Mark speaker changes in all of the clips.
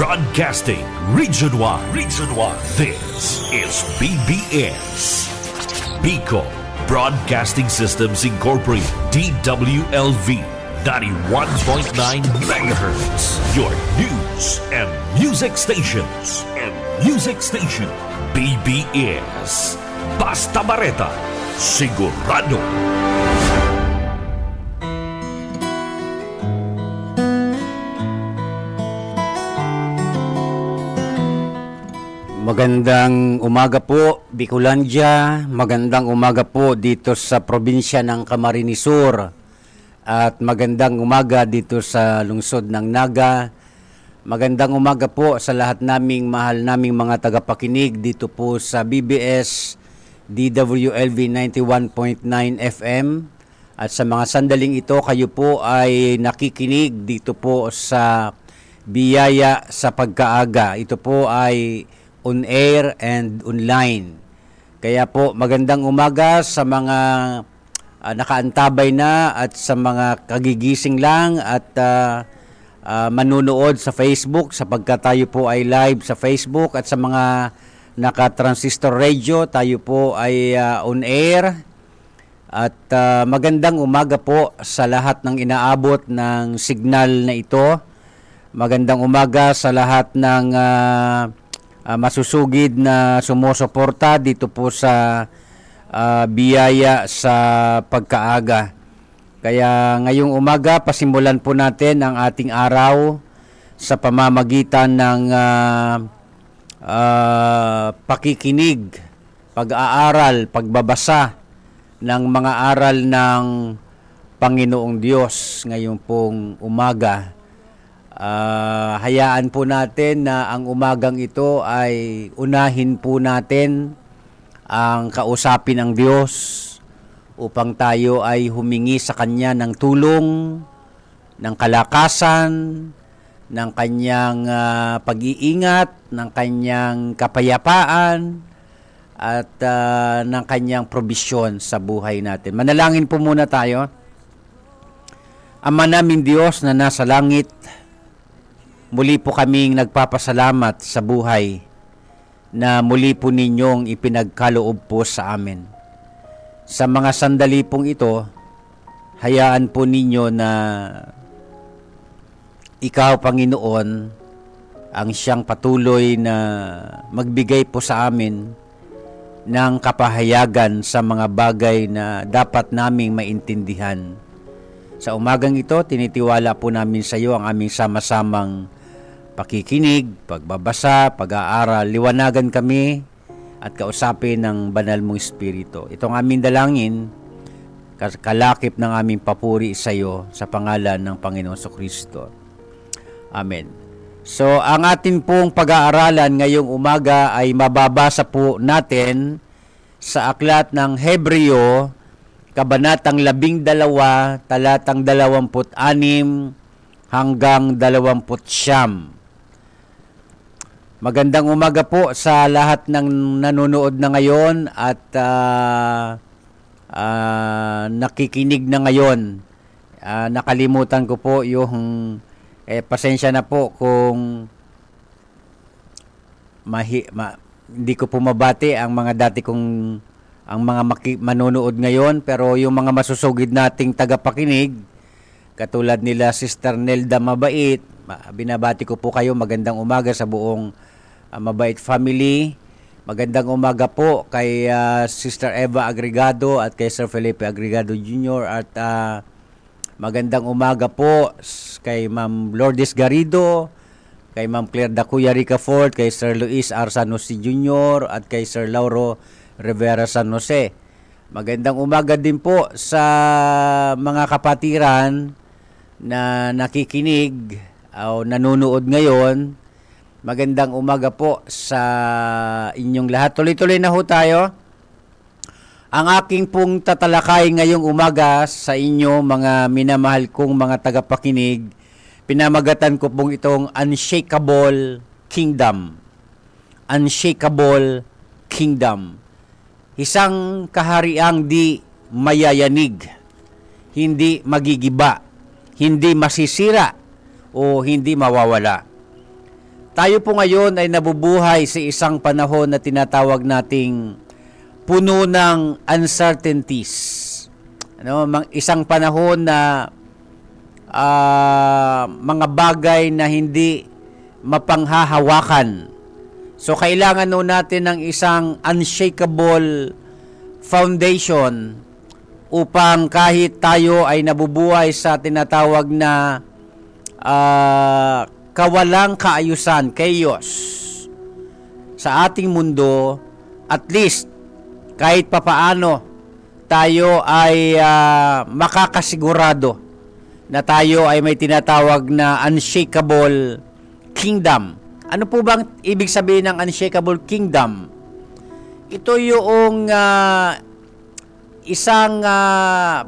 Speaker 1: Broadcasting Region 1. This is BBS. Bicol Broadcasting Systems Incorporated. DWLV 91.9 MHz. Your news and music stations. BBS. Basta Bareta. Sigurado.
Speaker 2: Magandang umaga po, Bicolandia. Magandang umaga po dito sa probinsya ng Camarines Sur. At magandang umaga dito sa lungsod ng Naga. Magandang umaga po sa lahat naming mahal naming mga tagapakinig dito po sa BBS DWLV 91.9 FM. At sa mga sandaling ito, kayo po ay nakikinig dito po sa Biyaya sa Pagkaaga. Ito po ay on air and online. Kaya po magandang umaga sa mga nakaantabay na at sa mga kagigising lang at manunood sa Facebook sapagkat tayo po ay live sa Facebook, at sa mga naka-transistor radio tayo po ay on air. At magandang umaga po sa lahat ng inaabot ng signal na ito. Magandang umaga sa lahat ng masusugid na sumusuporta dito po sa Biyaya sa Pagkaaga. Kaya ngayong umaga, pasimulan po natin ang ating araw sa pamamagitan ng pakikinig, pag-aaral, pagbabasa ng mga aral ng Panginoong Diyos ngayong pong umaga. Hayaan po natin na ang umagang ito ay unahin po natin ang kausapin ng Diyos upang tayo ay humingi sa Kanya ng tulong, ng kalakasan, ng Kanyang pag-iingat, ng Kanyang kapayapaan, at ng Kanyang probisyon sa buhay natin. Manalangin po muna tayo. Ama naming Diyos na nasa langit, muli po kaming nagpapasalamat sa buhay na muli po ninyong ipinagkaloob po sa amin. Sa mga sandali pong ito, hayaan po ninyo na Ikaw, Panginoon, ang siyang patuloy na magbigay po sa amin ng kapahayagan sa mga bagay na dapat naming maintindihan. Sa umagang ito, tinitiwala po namin sa iyo ang aming sama-samang pakikinig, pagbabasa, pag-aaral. Liwanagan kami at kausapin ng banal mong Espiritu. Itong aming dalangin, kalakip ng aming papuri sa iyo sa pangalan ng Panginoon Kristo. Amen. So, ang atin pong pag-aaralan ngayong umaga ay mababasa po natin sa aklat ng Hebreo, Kabanatang 12, talatang 26 hanggang 29. Magandang umaga po sa lahat ng nanonood na ngayon at nakikinig na ngayon. Nakalimutan ko po yung pasensya na po kung hindi ko po mabati ang mga dati kong ang mga manonood ngayon, pero yung mga masusugid nating tagapakinig katulad nila Sister Nelda Mabait, binabati ko po kayo. Magandang umaga sa buong Mabait family. Magandang umaga po kay Sister Eva Agregado at kay Sir Felipe Agregado Jr. At magandang umaga po kay Ma'am Lourdes Garrido, kay Ma'am Claire Dacuya Ricafort, kay Sir Luis R. San Jose Jr. at kay Sir Lauro Rivera San Jose. Magandang umaga din po sa mga kapatiran na nakikinig o nanonood ngayon. Magandang umaga po sa inyong lahat. Tuloy-tuloy na ho tayo. Ang aking pong tatalakay ngayong umaga sa inyo, mga minamahal kong mga tagapakinig, pinamagatan ko pong itong Unshakable Kingdom. Unshakable Kingdom. Isang kahariang di mayayanig, hindi magigiba, hindi masisira, o hindi mawawala. tayo po ngayon ay nabubuhay sa isang panahon na tinatawag nating puno ng uncertainties. Isang panahon na mga bagay na hindi mapanghahawakan. So kailangan natin ng isang unshakable foundation upang kahit tayo ay nabubuhay sa tinatawag na kawalang kaayusan, chaos sa ating mundo, at least kahit papaano tayo ay makakasigurado na tayo ay may tinatawag na unshakable kingdom. Ano po bang ibig sabihin ng unshakable kingdom? Ito yung isang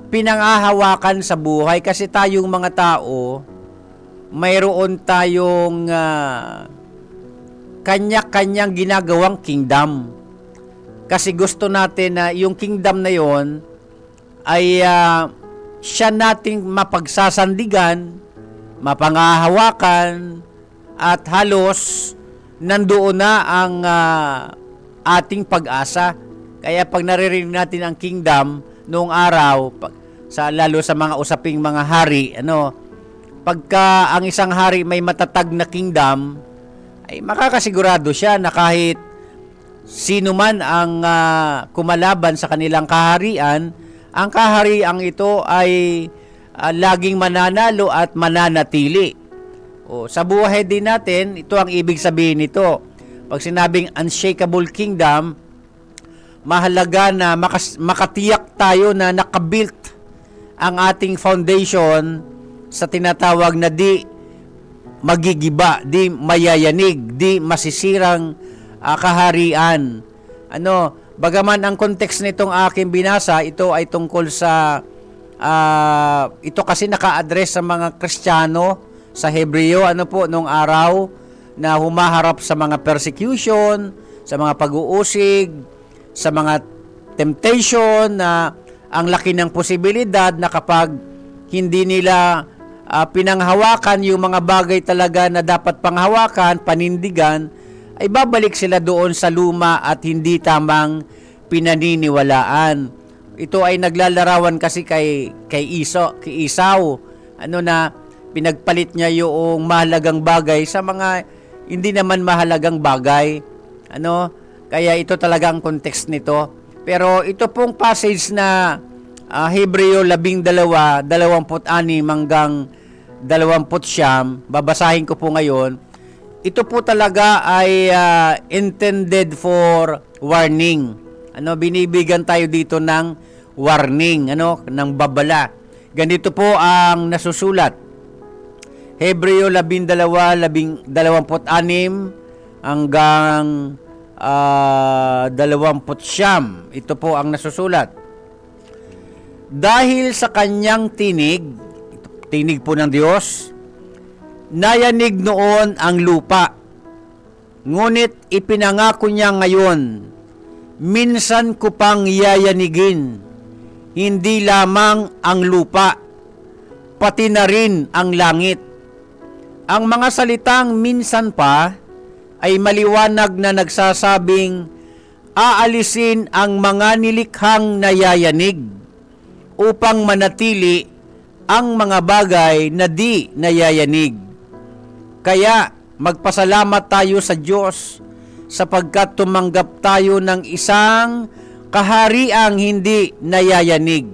Speaker 2: pinanghahawakan sa buhay, kasi tayong mga tao, mayroon tayong kanya-kanyang ginagawang kingdom. Kasi gusto natin na yung kingdom na yon ay siya nating mapagsasandigan, mapanghahawakan, at halos nandoon na ang ating pag-asa. Kaya pag naririnig natin ang kingdom noong araw, lalo sa mga usaping mga hari, pagka ang isang hari may matatag na kingdom, ay makakasigurado siya na kahit sino man ang kumalaban sa kanilang kaharian, ang kahariang ito ay laging mananalo at mananatili. Sa buhay din natin, ito ang ibig sabihin nito. Pag sinabing unshakable kingdom, mahalaga na makatiyak tayo na nakabuilt ang ating foundation sa tinatawag na di magigiba, di mayayanig, di masisirang kaharian. Bagaman ang context nitong aking binasa, ito ay tungkol sa ito kasi naka-address sa mga Kristiyano sa Hebreo, nung araw na humaharap sa mga persecution, sa mga pag-uusig, sa mga temptation, na ang laki ng posibilidad na kapag hindi nila pinanghawakan yung mga bagay talaga na dapat panghawakan, panindigan, ay babalik sila doon sa luma at hindi tamang pinaniniwalaan. Ito ay naglalarawan kasi kay Isaw, na pinagpalit niya yung mahalagang bagay sa mga hindi naman mahalagang bagay. Kaya ito talaga ang context nito. Pero ito pong passage na Hebreo 12:26 hanggang 29, babasahin ko po ngayon. Ito po talaga ay intended for warning. Binibigyan tayo dito ng warning, ng babala. Ganito po ang nasusulat. Hebreo 12:26 hanggang 29. Ito po ang nasusulat. Dahil sa kanyang tinig po ng Diyos, nayanig noon ang lupa. Ngunit ipinangako niya ngayon, minsan ko pang yayanigin, hindi lamang ang lupa, pati na rin ang langit. Ang mga salitang minsan pa ay maliwanag na nagsasabing aalisin ang mga nilikhang nayayanig upang manatili ang mga bagay na di nayayanig. Kaya magpasalamat tayo sa Diyos sapagkat tumanggap tayo ng isang kahariang hindi nayayanig.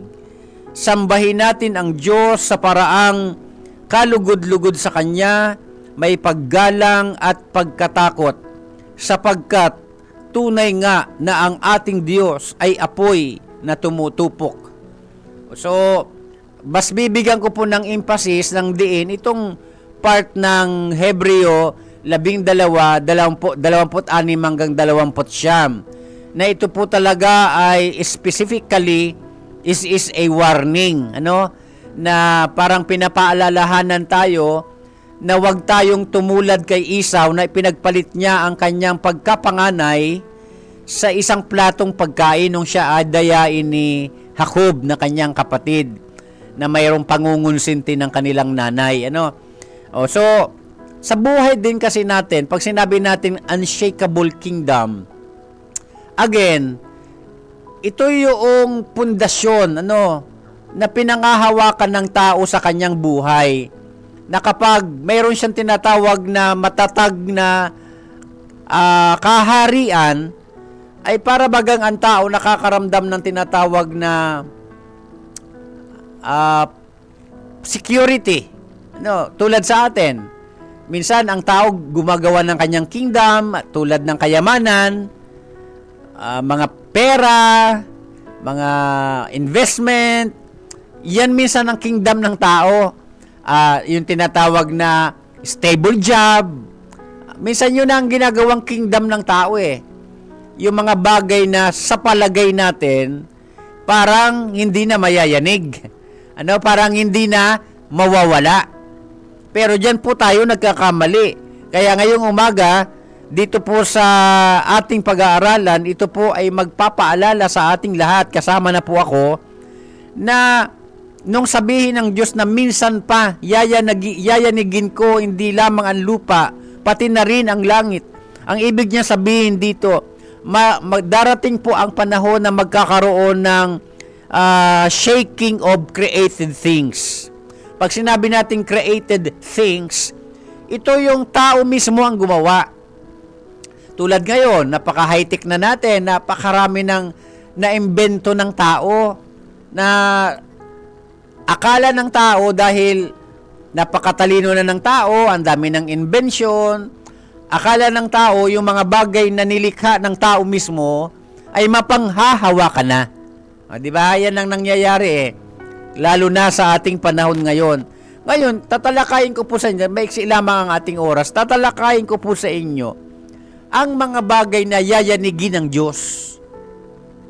Speaker 2: Sambahin natin ang Diyos sa paraang kalugod-lugod sa Kanya, may paggalang at pagkatakot, sapagkat tunay nga na ang ating Diyos ay apoy na tumutupok. So, mas bibigyan ko po ng emphasis ng diin itong part ng Hebreo 12:26 hanggang 29, na ito po talaga ay specifically is a warning, na parang pinapaalalahanan tayo na huwag tayong tumulad kay Isaw na pinagpalit niya ang kanyang pagkapanganay sa isang platong pagkain nung siya ay dayain ni Jacob na kanyang kapatid na mayroong pangungunsinti ng kanilang nanay. So sa buhay din kasi natin, pag sinabi natin unshakable kingdom, again, ito yung pundasyon, na pinangahawakan ng tao sa kanyang buhay. Na kapag mayroon siyang tinatawag na matatag na kaharian, ay para bagang ang tao nakakaramdam ng tinatawag na security. Tulad sa atin, minsan ang tao gumagawa ng kanyang kingdom tulad ng kayamanan, mga pera, mga investment. Yan minsan ang kingdom ng tao. Yung tinatawag na stable job. Minsan yun ang ginagawang kingdom ng tao eh. Yung mga bagay na sa palagay natin, parang hindi na mayayanig. Parang hindi na mawawala. Pero dyan po tayo nagkakamali. Kaya ngayong umaga, dito po sa ating pag-aaralan, ito po ay magpapaalala sa ating lahat, kasama na po ako, na nung sabihin ng Diyos na minsan pa, yayanigin ko hindi lamang ang lupa, pati na rin ang langit. Ang ibig niya sabihin dito, darating po ang panahon na magkakaroon ng shaking of created things. Pag sinabi natin created things, ito yung tao mismo ang gumawa. Tulad ngayon, napaka-high-tech na natin, napakarami ng naimbento ng tao na akala ng tao dahil napakatalino na ng tao, ang dami ng invention. Akala ng tao yung mga bagay na nilikha ng tao mismo ay mapanghahawakan na. Di ba? Yan ang nangyayari eh. Lalo na sa ating panahon ngayon. Ngayon, tatalakayin ko po sa inyo, maiksi lamang ang ating oras, tatalakayin ko po sa inyo ang mga bagay na yayanigin ng Diyos.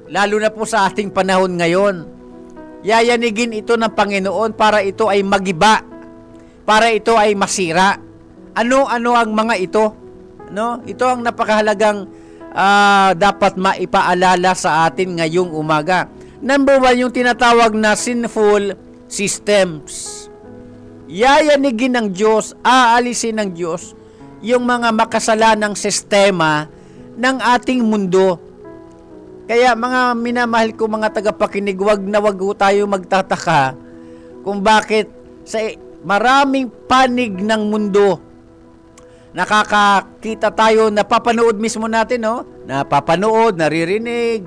Speaker 2: Lalo na po sa ating panahon ngayon. Yayanigin ito ng Panginoon para ito ay magiba, para ito ay masira. Ano-ano ang mga ito? Ito ang napakahalagang dapat maipaalala sa atin ngayong umaga. Number 1, yung tinatawag na sinful systems. Yayanigin ng Diyos, aalisin ng Diyos yung mga makasalanang sistema ng ating mundo. Kaya mga minamahal ko mga tagapakinig, wag tayo magtataka kung bakit sa maraming panig ng mundo nakakakita tayo, napapanood mismo natin, napapanood, naririnig,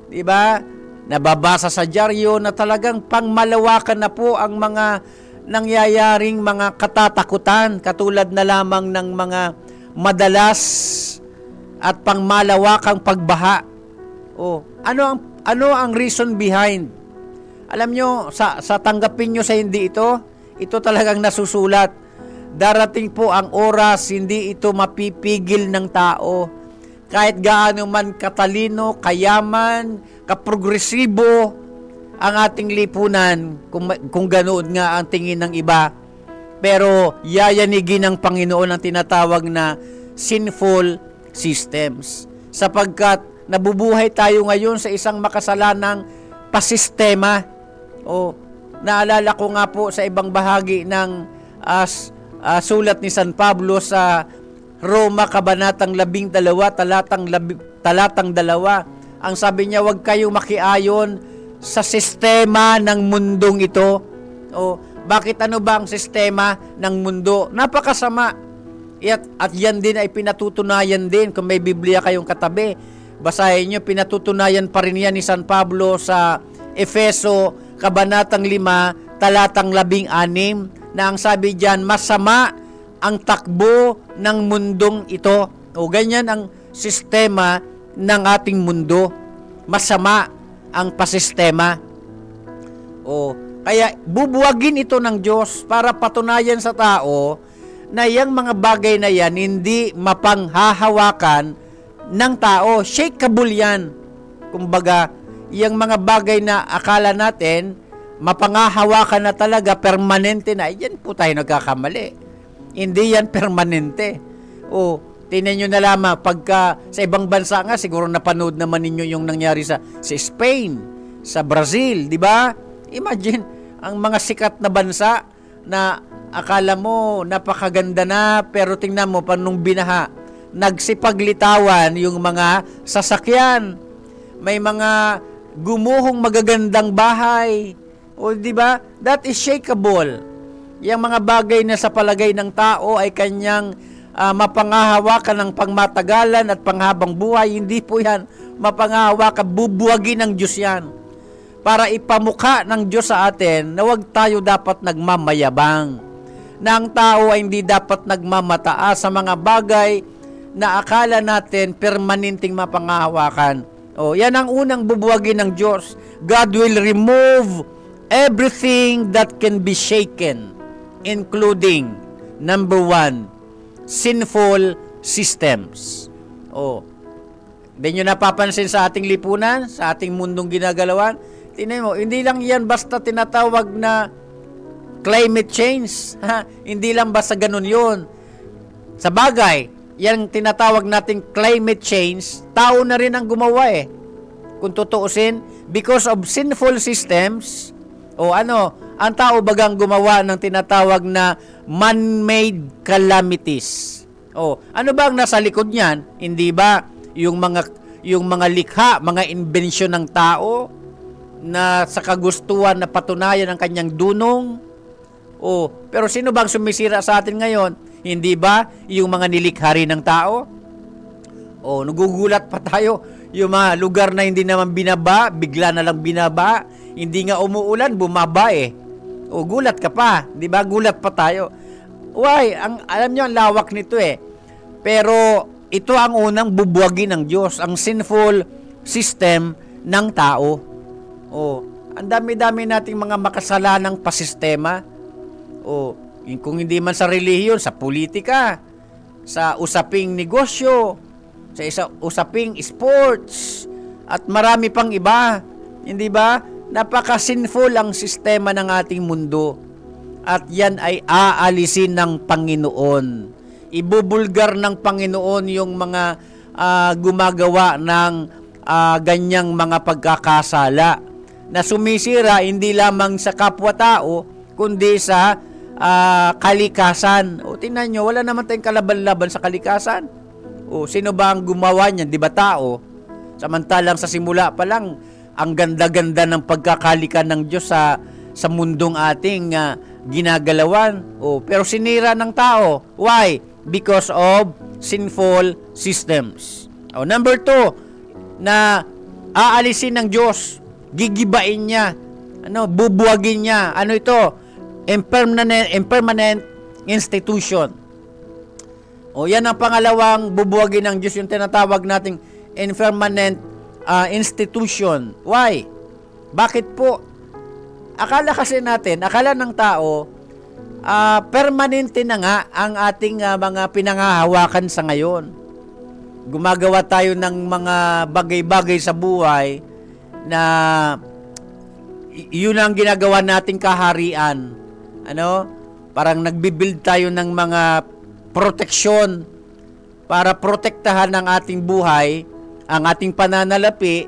Speaker 2: di ba? Nababasa sa dyaryo na talagang pangmalawakan na po ang mga nangyayaring mga katatakutan, katulad na lamang ng mga madalas at pangmalawakang pagbaha. Ano ang reason behind? Alam nyo, sa tanggapin nyo sa hindi ito talagang nasusulat. Darating po ang oras, hindi ito mapipigil ng tao. Kahit gaano man katalino, kayaman, kaprogresibo ang ating lipunan, kung ganoon nga ang tingin ng iba. Pero yayanigin ng Panginoon ang tinatawag na sinful systems. Sapagkat nabubuhay tayo ngayon sa isang makasalanang pasistema. Naalala ko nga po sa ibang bahagi ng sulat ni San Pablo sa Roma, Kabanatang 12, talatang 2. Ang sabi niya, huwag kayong makiayon sa sistema ng mundong ito. Bakit ano ba ang sistema ng mundo? Napakasama. At yan din ay pinatutunayan din. Kung may Biblia kayong katabi, basahin nyo, pinatutunayan pa rin yan ni San Pablo sa Efeso, Kabanatang 5, talatang 16, na ang sabi diyan, masama ang takbo ng mundong ito. Ganyan ang sistema ng ating mundo. Masama ang pasistema. Kaya bubuwagin ito ng Diyos para patunayan sa tao na yung mga bagay na yan hindi mapanghahawakan ng tao. Shakeable yan. Kumbaga, yung mga bagay na akala natin mapanghahawakan na talaga, permanente na, yan po tayo nagkakamali. Hindi yan permanente. Tingnan nyo na lamang, pagka sa ibang bansa nga, siguro napanood naman ninyo yung nangyari sa Spain, sa Brazil, di ba? Imagine, ang mga sikat na bansa na akala mo napakaganda na, pero tingnan mo pa nung binaha, nagsipaglitawan yung mga sasakyan. May mga gumuhong magagandang bahay. O di ba? That is shakeable. Yung mga bagay na sa palagay ng tao ay kanyang mapangahawakan ng pangmatagalan at panghabang buhay. Hindi po yan mapangahawakan, bubuwagin ng Diyos yan. Para ipamukha ng Diyos sa atin na huwag tayo dapat nagmamayabang. Na ang tao ay hindi dapat nagmamataas sa mga bagay na akala natin permanenteng mapangahawakan. O, yan ang unang bubuwagin ng Diyos. God will remove everything that can be shaken, including, number 1, sinful systems. O, hindi nyo napapansin sa ating lipunan, sa ating mundong ginagalawan? Tingnan mo, hindi lang yan basta tinatawag na climate change. Hindi lang basta ganun yun. Sa bagay, yan tinatawag nating climate change, tao na rin ang gumawa eh. Kung tutuusin, because of sinful systems, ang tao bagang gumawa ng tinatawag na man-made calamities. Ano ba ang nasa likod niyan? Hindi ba yung mga likha, mga inbensyon ng tao na sa kagustuhan na patunayan ang kanyang dunong? Pero sino bang sumisira sa atin ngayon? Hindi ba yung mga nilikha rin ng tao? Nagugulat pa tayo. Yung mga lugar na hindi naman binaba, bigla na lang binaba. Hindi nga umuulan, bumaba eh. Gulat ka pa. Di ba? Gulat pa tayo. Why? Alam nyo, ang lawak nito eh. Pero ito ang unang bubuwagin ng Diyos, ang sinful system ng tao. Ang dami-dami nating mga makasalanang pasistema. Kung hindi man sa relihiyon, sa politika, sa usaping negosyo, sa usaping sports, at marami pang iba. Hindi ba? Napaka-sinful ang sistema ng ating mundo. At yan ay aalisin ng Panginoon. Ibubulgar ng Panginoon yung mga gumagawa ng ganyang mga pagkakasala na sumisira hindi lamang sa kapwa-tao, kundi sa kalikasan. Tingnan nyo, wala naman tayong kalaban-laban sa kalikasan. Sino ba ang gumawa niyan? Di ba tao? Samantalang sa simula pa lang, ang ganda-ganda ng pagkakalikan ng Diyos sa mundong ating ginagalawan. Pero sinira ng tao. Why? Because of sinful systems. Number 2, na aalisin ng Diyos, gigibain niya, bubuwagin niya. Ano ito? Impermanent institution. Yan ang pangalawang bubuwagin ng Diyos, yung tinatawag nating impermanent institution. Why? Bakit po? Akala ng tao, permanente na nga ang ating mga pinangahawakan sa ngayon. Gumagawa tayo ng mga bagay-bagay sa buhay na yun ang ginagawa nating kaharian. Parang nagbibuild tayo ng mga proteksyon para protektahan ang ating buhay, ang ating pananalapi,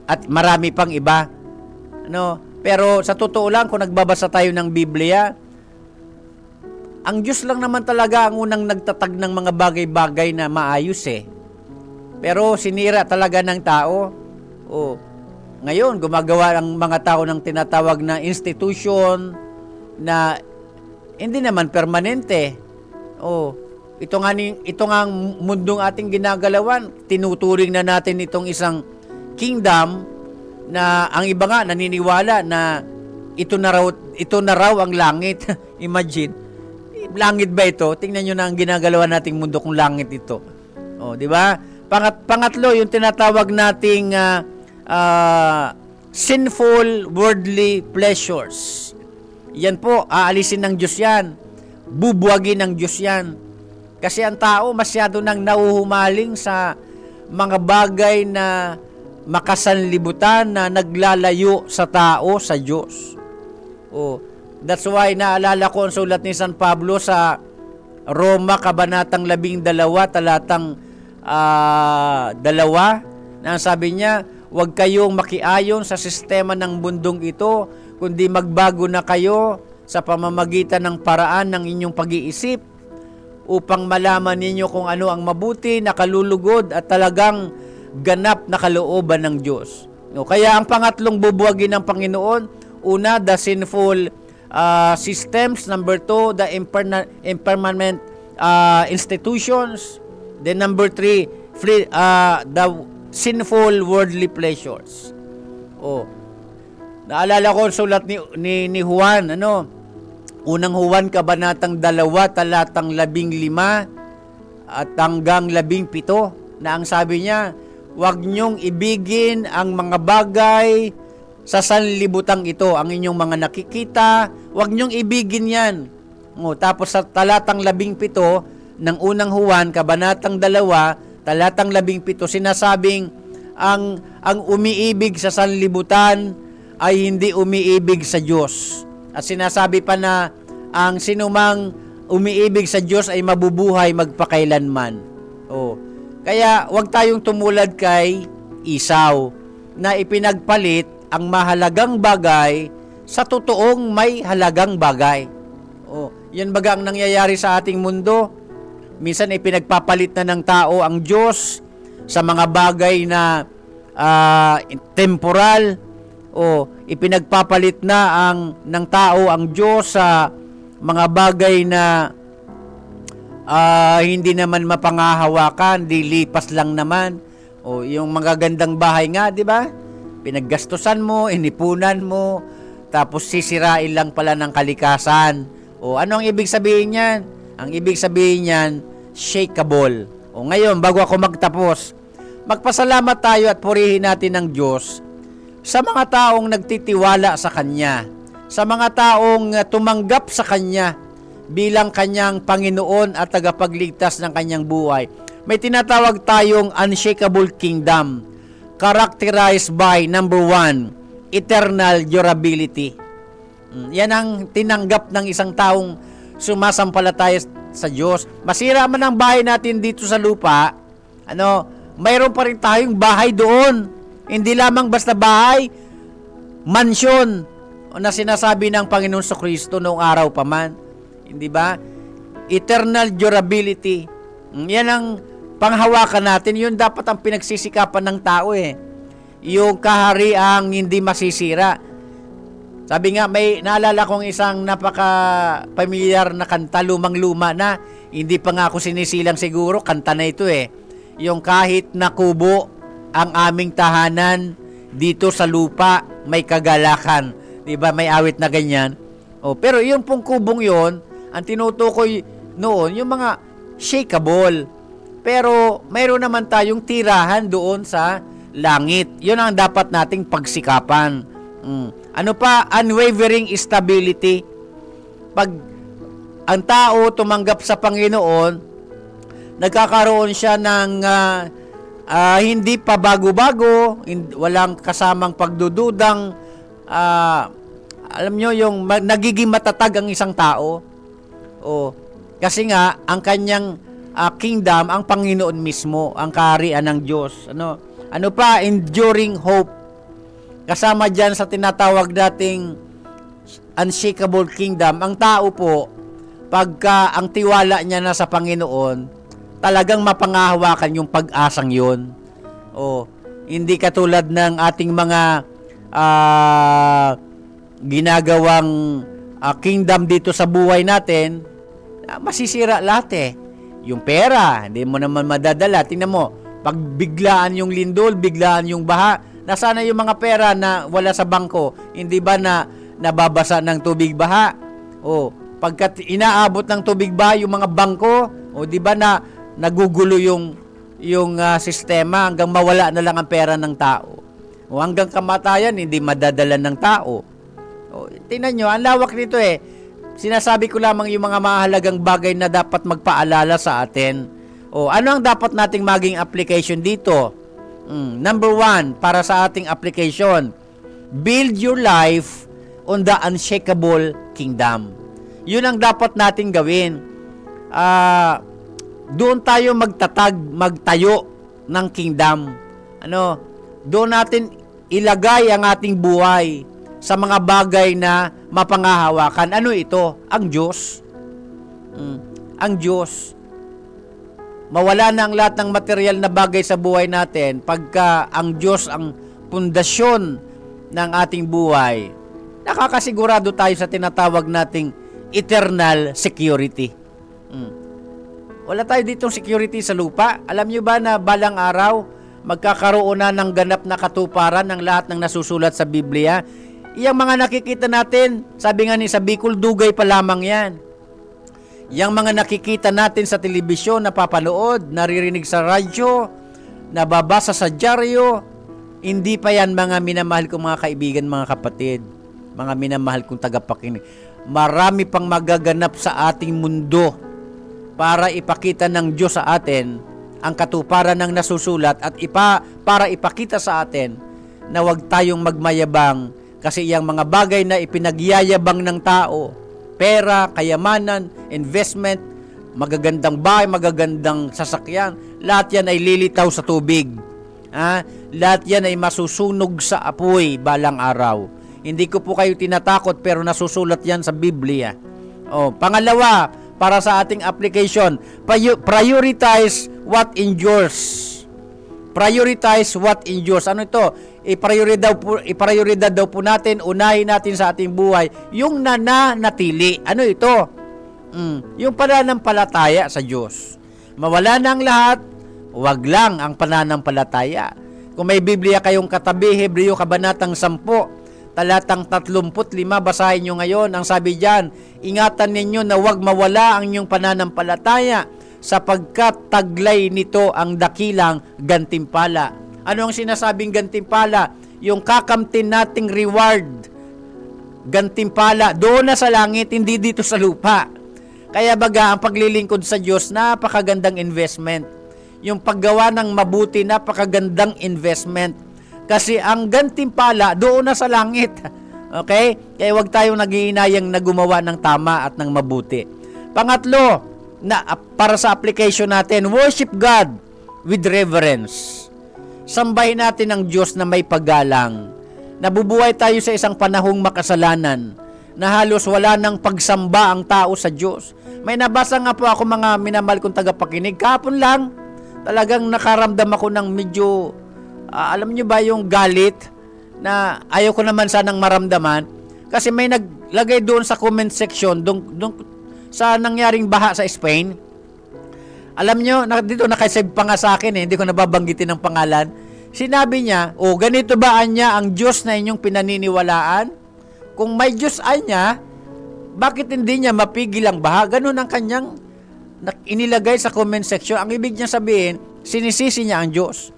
Speaker 2: at marami pang iba. Pero sa totoo lang, kung nagbabasa tayo ng Biblia, ang Diyos lang naman talaga ang unang nagtatag ng mga bagay-bagay na maayos eh. Pero sinira talaga ng tao. Ngayon, gumagawa ang mga tao ng tinatawag na institution na hindi naman permanente. Ito nga ang mundong ating ginagalawan. Tinuturing na natin itong isang kingdom na ang iba nga naniniwala na ito na raw ang langit. Imagine, langit ba ito? Tingnan nyo na ang ginagalawa nating mundo kung langit ito. Di ba? Pangatlo, yung tinatawag nating sinful worldly pleasures. Yan po, aalisin ng Diyos yan. Bubuwagin ng Diyos yan. Kasi ang tao masyado nang nauhumaling sa mga bagay na makasanlibutan na naglalayo sa tao sa Diyos. That's why naalala ko ang sulat ni San Pablo sa Roma, Kabanatang 12, talatang 2, na sabi niya, huwag kayong makiayon sa sistema ng mundong ito, kundi magbago na kayo sa pamamagitan ng paraan ng inyong pag-iisip upang malaman ninyo kung ano ang mabuti, nakalulugod at talagang ganap na kalooban ng Diyos. No, kaya ang pangatlong bubuwagin ng Panginoon, una, the sinful systems. Number 2, the impermanent institutions. Then number 3, the sinful worldly pleasures. Naalala ko sulat ni Juan, Unang Juan, Kabanatang 2, talatang 15 at hanggang 17, na ang sabi niya, huwag niyong ibigin ang mga bagay sa sanlibutang ito, ang inyong mga nakikita, huwag niyong ibigin yan. Tapos sa talatang 17 ng Unang Juan, Kabanatang 2, talatang 17, sinasabing, ang umiibig sa sanlibutan ay hindi umiibig sa Diyos. At sinasabi pa na ang sinumang umiibig sa Diyos ay mabubuhay magpakailanman. Kaya huwag tayong tumulad kay Esau na ipinagpalit ang mahalagang bagay sa totoong may halagang bagay. Yan baga ang nangyayari sa ating mundo. Minsan ipinagpapalit na ng tao ang Diyos sa mga bagay na temporal, ipinagpapalit na ng tao ang Diyos sa mga bagay na hindi naman mapangahawakan, dilipas lang naman. Yung mga gandang bahay nga, di ba? Pinaggastusan mo, inipunan mo, tapos sisirain lang pala ng kalikasan. Ano ang ibig sabihin niyan? Ang ibig sabihin niyan, shakeable. Ngayon, bago ako magtapos, magpasalamat tayo at purihin natin ang Diyos sa mga taong nagtitiwala sa Kanya, sa mga taong tumanggap sa Kanya bilang Kanyang Panginoon at tagapagligtas ng Kanyang buhay. May tinatawag tayong unshakable kingdom, characterized by, number 1, eternal durability. Yan ang tinanggap ng isang taong sumasampalataya sa Diyos. Masira man ang bahay natin dito sa lupa, mayroon pa rin tayong bahay doon. Hindi lamang basta bahay, mansyon na sinasabi ng Panginoon Kristo noong araw pa man. Hindi ba? Eternal durability. Yan ang panghawakan natin. Yun dapat ang pinagsisikapan ng tao Yung kahariang hindi masisira. Sabi nga, may naalala kong isang napaka-familiar na kanta, lumang-luma na. Hindi pa nga ako sinisilang siguro, kanta na ito Yung kahit na kubo ang aming tahanan, dito sa lupa may kagalakan. Diba? May awit na ganyan. Pero yung pong kubong yon, ang tinutukoy noon, yung mga shakeable. Pero mayroon naman tayong tirahan doon sa langit. Yun ang dapat nating pagsikapan. Ano pa? Unwavering stability. Pag ang tao tumanggap sa Panginoon, nagkakaroon siya ng hindi pa bago-bago, walang kasamang pagdududang, alam nyo, yung nagiging matatag ang isang tao. Kasi nga, ang kanyang kingdom, ang Panginoon mismo, ang kaharian ng Diyos. Ano pa? Enduring hope. Kasama dyan sa tinatawag dating unshakable kingdom, ang tao po, pagka ang tiwala niya na sa Panginoon, talagang mapangahawakan yung pag-asang yun. Hindi katulad ng ating mga ginagawang kingdom dito sa buhay natin, masisira lahat Yung pera, hindi mo naman madadala. Tingnan mo, pag biglaan yung lindol, biglaan yung baha, nasana yung mga pera na wala sa bangko? Hindi ba na nababasa ng tubig baha? Pagkat inaabot ng tubig baha yung mga bangko, di ba na nagugulo yung sistema hanggang mawala na lang ang pera ng tao. Hanggang kamatayan, hindi madadala ng tao. Tingnan nyo, ang lawak nito Sinasabi ko lamang yung mga mahalagang bagay na dapat magpaalala sa atin. Ano ang dapat nating maging application dito? Number 1, para sa ating application, build your life on the unshakable kingdom. Yun ang dapat nating gawin. Doon tayo magtayo ng kingdom. Doon natin ilagay ang ating buhay. sa mga bagay na mapangahawakan. Ano ito? Ang Diyos. Ang Diyos. Mawala na ang lahat ng material na bagay sa buhay natin pagka ang Diyos ang pundasyon ng ating buhay. Nakakasigurado tayo sa tinatawag nating eternal security. Wala tayo ditong security sa lupa. Alam nyo ba na balang araw, magkakaroon na ng ganap na katuparan ng lahat ng nasusulat sa Biblia? Iyang mga nakikita natin, sabi nga ni sa Bicol, dugay pa lamang yan. Yang mga nakikita natin sa telebisyon, napapanood, naririnig sa radyo, nababasa sa dyaryo, hindi pa yan mga minamahal kong mga kaibigan, mga kapatid, mga minamahal kong tagapakinig. Marami pang magaganap sa ating mundo para ipakita ng Diyos sa atin ang katuparan ng nasusulat at para ipakita sa atin na huwag tayong magmayabang kasi iyang mga bagay na ipinagyayabang ng tao, pera, kayamanan, investment, magagandang bahay, magagandang sasakyan, lahat yan ay lilitaw sa tubig. Lahat yan ay masusunog sa apoy balang araw. Hindi ko po kayo tinatakot pero nasusulat yan sa Biblia. Pangalawa, para sa ating application, prioritize what endures. Prioritize what endures. Ano ito? Iprioridad daw po natin, unahin natin sa ating buhay yung nananatili. Ano ito? Yung pananampalataya sa Diyos. Mawala na ang lahat, wag lang ang pananampalataya. Kung may Biblia kayong katabi, Hebreo Kabanatang 10, talatang 35, basahin nyo ngayon. Ang sabi dyan, ingatan ninyo na huwag mawala ang inyong pananampalataya sapagkat taglay nito ang dakilang gantimpala. Ano ang sinasabing gantimpala? Yung kakamtin nating reward. Gantimpala, doon na sa langit, hindi dito sa lupa. Kaya baga, ang paglilingkod sa Diyos, napakagandang investment. Yung paggawa ng mabuti, napakagandang investment. Kasi ang gantimpala, doon na sa langit. Okay? Kaya huwag tayong nag-iinayang na gumawa ng tama at ng mabuti. Pangatlo, para sa application natin, worship God with reverence. Sambahin natin ang Diyos na may paggalang. Nabubuhay tayo sa isang panahong makasalanan na halos wala nang pagsamba ang tao sa Diyos. May nabasa nga po ako, mga minamahal kong tagapakinig. Kahapon lang, talagang nakaramdam ako ng medyo alam nyo ba yung galit na ayaw ko naman sanang maramdaman kasi may naglagay doon sa comment section doon sa nangyaring baha sa Spain. Alam nyo, dito nakasave pa nga sa akin hindi ko nababanggitin ng pangalan. Sinabi niya, ganito ba anya ang Diyos na inyong pinaniniwalaan? Kung may Diyos anya, bakit hindi niya mapigil ang baha? Ganun ang kanyang inilagay sa comment section. Ang ibig niya sabihin, sinisisi niya ang Diyos.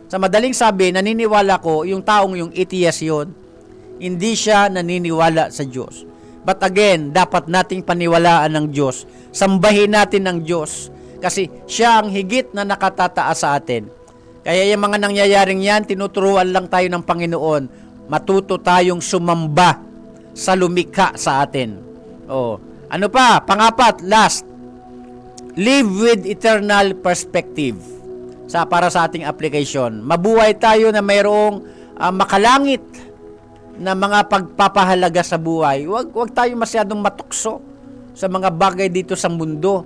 Speaker 2: Sa madaling sabi, naniniwala ko, yung taong yung atheist yun, hindi siya naniniwala sa Diyos. But again, dapat nating paniwalaan ng Diyos. Sambahin natin ng Diyos. Kasi siya ang higit na nakatataas sa atin. Kaya yung mga nangyayaring yan, tinuturuan lang tayo ng Panginoon. Matuto tayong sumamba sa lumikha sa atin. Ano pa? Pangapat, last. Live with eternal perspective. Para sa ating application. Mabuhay tayo na mayroong makalangit na mga pagpapahalaga sa buhay. Huwag tayo masyadong matukso sa mga bagay dito sa mundo.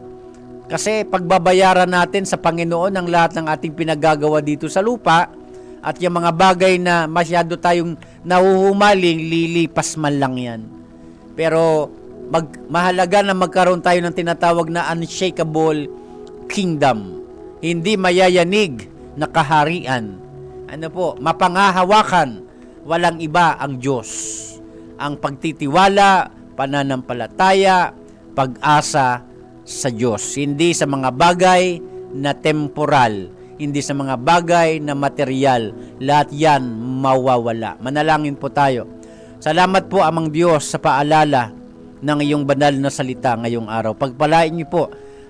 Speaker 2: Kasi pagbabayaran natin sa Panginoon ang lahat ng ating pinagagawa dito sa lupa at yung mga bagay na masyado tayong nahuhumaling, lilipas man lang yan. Pero mahalaga na magkaroon tayo ng tinatawag na unshakable kingdom. Hindi mayayanig na kaharian. Mapangahawakan, walang iba ang Diyos. Ang pagtitiwala, pananampalataya, pag-asa sa Diyos. Hindi sa mga bagay na temporal, hindi sa mga bagay na material. Lahat yan mawawala. Manalangin po tayo. Salamat po, Amang Diyos, sa paalala ng iyong banal na salita ngayong araw. Pagpalain niyo po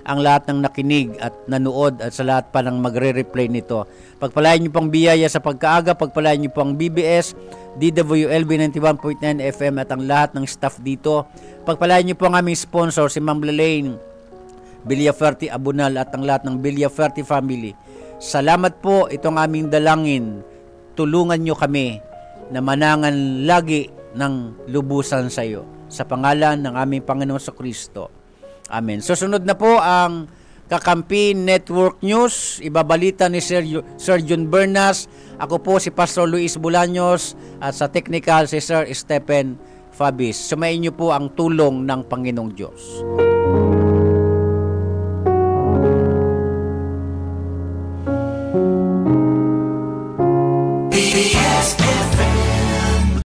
Speaker 2: ang lahat ng nakinig at nanood at sa lahat pa ng magre-replay nito. Pagpalain niyo pang biyaya sa pagkaaga, pagpalain niyo pang BBS, DWLB 91.9 FM at ang lahat ng staff dito. Pagpalain niyo po ang aming sponsor, si Ma'am Lelaine Villaferte Abunal at ang lahat ng Villaferte family. Salamat po, itong aming dalangin. Tulungan niyo kami na manangan lagi ng lubusan sa iyo. Sa pangalan ng aming Panginoon Kristo. Amen. Susunod na po ang Kakampi Network News. Ibabalita ni Sir John Bernas. Ako po si Pastor Luis Bolaños at sa technical si Sir Stephen Fabis. Sumayin niyo po ang tulong ng Panginoong Diyos.